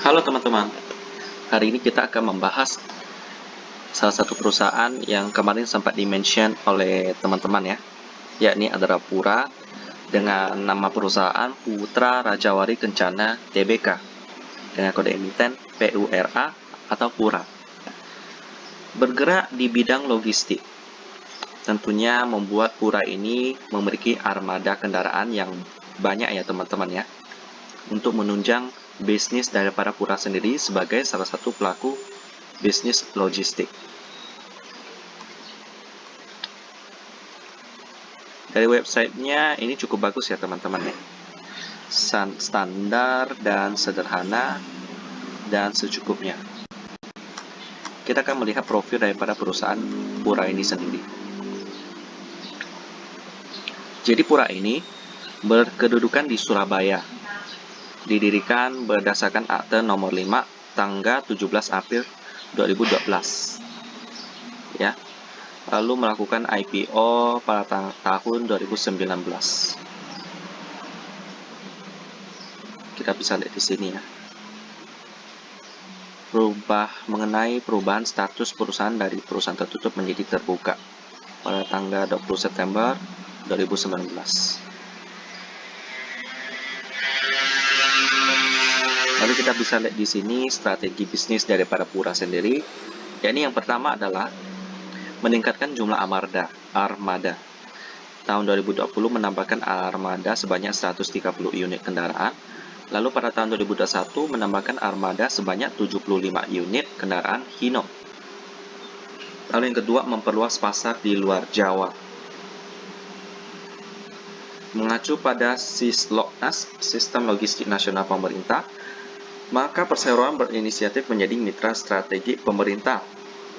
Halo teman-teman, hari ini kita akan membahas salah satu perusahaan yang kemarin sempat di-mention oleh teman-teman ya, yakni adalah Pura dengan nama perusahaan Putra Rajawari Kencana Tbk dengan kode emiten PURA atau Pura. Bergerak di bidang logistik, tentunya membuat Pura ini memiliki armada kendaraan yang banyak ya teman-teman ya, untuk menunjang bisnis daripada Pura sendiri sebagai salah satu pelaku bisnis logistik. Dari websitenya ini cukup bagus ya teman-teman ya. Standar dan sederhana dan secukupnya. Kita akan melihat profil daripada perusahaan Pura ini sendiri. Jadi Pura ini berkedudukan di Surabaya. Didirikan berdasarkan Akte Nomor 5 tanggal 17 April 2012. Ya. Lalu melakukan IPO pada tahun 2019. Kita bisa lihat di sini ya. Mengenai perubahan status perusahaan dari perusahaan tertutup menjadi terbuka pada tanggal 20 September 2019. Lalu kita bisa lihat di sini strategi bisnis daripada Pura sendiri, yakni yang pertama adalah meningkatkan jumlah armada. Tahun 2020 menambahkan armada sebanyak 130 unit kendaraan. Lalu pada tahun 2021 menambahkan armada sebanyak 75 unit kendaraan Hino. Lalu yang kedua, memperluas pasar di luar Jawa. Mengacu pada SISLOKNAS, Sistem Logistik Nasional Pemerintah, maka perseroan berinisiatif menjadi mitra strategi pemerintah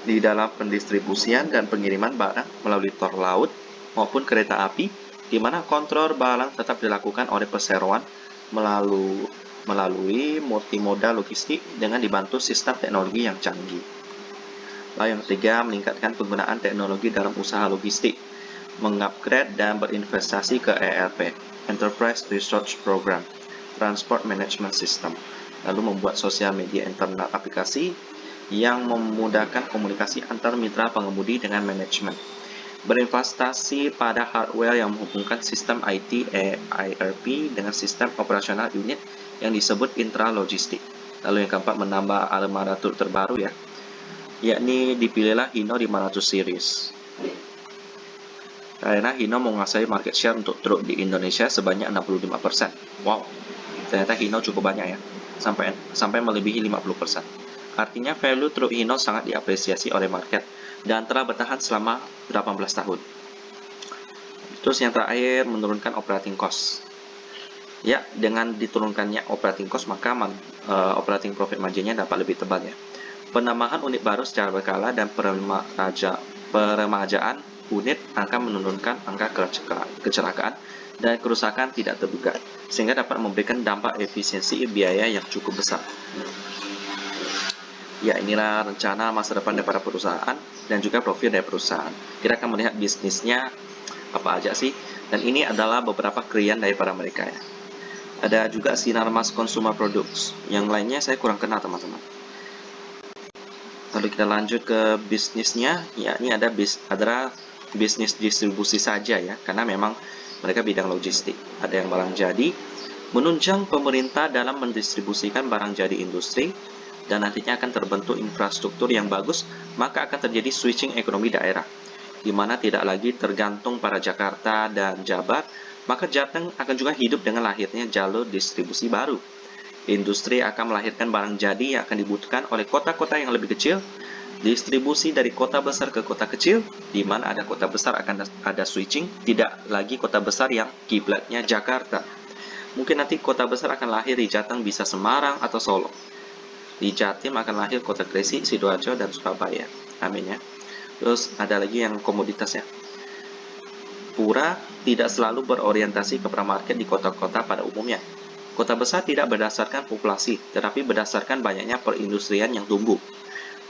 di dalam pendistribusian dan pengiriman barang melalui tol laut maupun kereta api, di mana kontrol barang tetap dilakukan oleh perseroan melalui multimodal logistik dengan dibantu sistem teknologi yang canggih. Lalu yang ketiga, meningkatkan penggunaan teknologi dalam usaha logistik, mengupgrade dan berinvestasi ke ERP, Enterprise Resource Program, Transport Management System, lalu membuat sosial media internal aplikasi yang memudahkan komunikasi antar mitra pengemudi dengan manajemen. Berinvestasi pada hardware yang menghubungkan sistem IT ERP dengan sistem operasional unit yang disebut intralogistik. Lalu yang keempat, menambah armada truk terbaru ya, yakni dipilihlah Hino 500 series. Karena Hino menguasai market share untuk truk di Indonesia sebanyak 65%. Wow, ternyata Hino cukup banyak ya, sampai melebihi 50%. Artinya value truk Hino sangat diapresiasi oleh market dan telah bertahan selama 18 tahun. Terus yang terakhir, menurunkan operating cost. Ya, dengan diturunkannya operating cost, maka operating profit marginnya dapat lebih tebal ya. Penambahan unit baru secara berkala dan peremajaan unit akan menurunkan angka kecelakaan dan kerusakan tidak terduga, sehingga dapat memberikan dampak efisiensi biaya yang cukup besar. Ya, inilah rencana masa depan daripada perusahaan dan juga profil dari perusahaan. Kita akan melihat bisnisnya apa aja sih, dan ini adalah beberapa klien daripada mereka ya. Ada juga Sinarmas Consumer Products, yang lainnya saya kurang kenal teman-teman. Lalu kita lanjut ke bisnisnya, ya ini adalah bisnis distribusi saja ya, karena memang mereka bidang logistik. Ada yang barang jadi, menunjang pemerintah dalam mendistribusikan barang jadi industri, dan nantinya akan terbentuk infrastruktur yang bagus, maka akan terjadi switching ekonomi daerah, di mana tidak lagi tergantung pada Jakarta dan Jabar, maka Jateng akan juga hidup dengan lahirnya jalur distribusi baru. Industri akan melahirkan barang jadi yang akan dibutuhkan oleh kota-kota yang lebih kecil, distribusi dari kota besar ke kota kecil, di mana ada kota besar akan ada switching, tidak lagi kota besar yang kiblatnya Jakarta. Mungkin nanti kota besar akan lahir di Jateng, bisa Semarang atau Solo. Di Jatim akan lahir kota Gresik, Sidoarjo, dan Surabaya. Amin ya. Terus ada lagi yang komoditasnya. Pura tidak selalu berorientasi kepada market di kota-kota pada umumnya. Kota besar tidak berdasarkan populasi, tetapi berdasarkan banyaknya perindustrian yang tumbuh.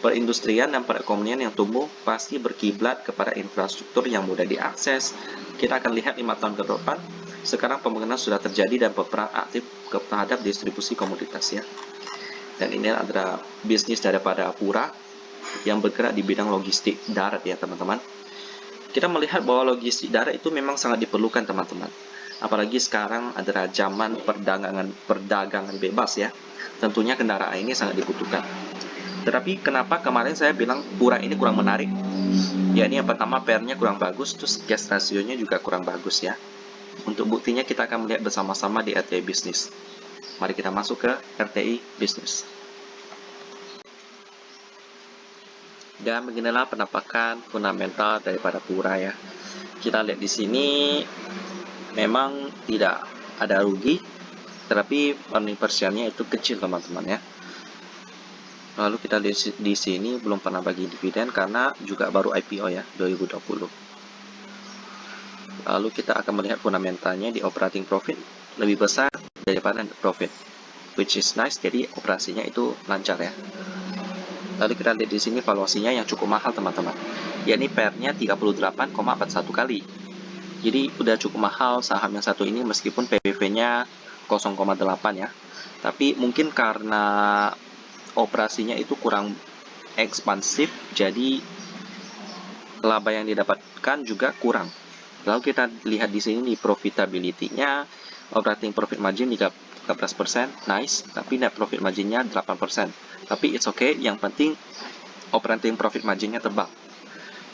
Perindustrian dan perekonomian yang tumbuh pasti berkiblat kepada infrastruktur yang mudah diakses. Kita akan lihat 5 tahun ke depan, sekarang pembangunan sudah terjadi dan berperan aktif terhadap distribusi komoditas ya. Dan ini adalah bisnis daripada Pura yang bergerak di bidang logistik darat ya teman-teman. Kita melihat bahwa logistik darat itu memang sangat diperlukan teman-teman. Apalagi sekarang adalah zaman perdagangan bebas ya. Tentunya kendaraan ini sangat dibutuhkan. Tetapi kenapa kemarin saya bilang Pura ini kurang menarik? Ya ini yang pertama, PR-nya kurang bagus, terus cash ratio-nya juga kurang bagus ya. Untuk buktinya kita akan melihat bersama-sama di RTI Bisnis. Mari kita masuk ke RTI Bisnis. Dan beginilah penampakan fundamental daripada Pura ya. Kita lihat di sini memang tidak ada rugi, tetapi earning per share-nya itu kecil teman-teman ya. Lalu kita lihat di sini belum pernah bagi dividen karena juga baru IPO ya 2020. Lalu kita akan melihat fundamentalnya di operating profit lebih besar daripada net profit, which is nice. Jadi operasinya itu lancar ya. Lalu kita lihat di sini valuasinya yang cukup mahal teman-teman, yakni PER-nya 38,41 kali. Jadi udah cukup mahal saham yang satu ini meskipun PBV-nya 0,8 ya. Tapi mungkin karena operasinya itu kurang ekspansif, jadi laba yang didapatkan juga kurang. Lalu kita lihat di sini di profitability-nya, operating profit margin 13%, nice, tapi net profit margin-nya 8%. Tapi it's okay, yang penting operating profit margin-nya tebal.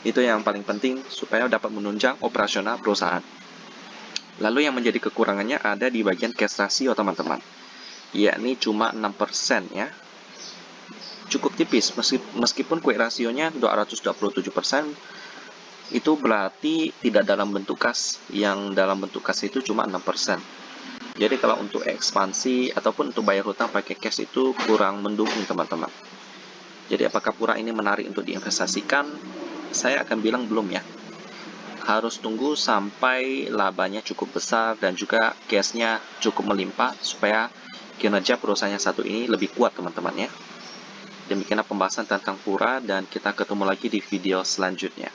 Itu yang paling penting supaya dapat menunjang operasional perusahaan. Lalu yang menjadi kekurangannya ada di bagian cash ratio teman-teman, yakni cuma 6% ya. Cukup tipis, meskipun quick rasionya 227%, itu berarti tidak dalam bentuk kas. Yang dalam bentuk kas itu cuma 6%. Jadi kalau untuk ekspansi ataupun untuk bayar hutang pakai cash itu kurang mendukung teman-teman. Jadi apakah Pura ini menarik untuk diinvestasikan? Saya akan bilang belum ya. Harus tunggu sampai labanya cukup besar dan juga cashnya cukup melimpah supaya kinerja perusahaan yang satu ini lebih kuat teman-teman ya. Demikianlah pembahasan tentang Pura dan kita ketemu lagi di video selanjutnya.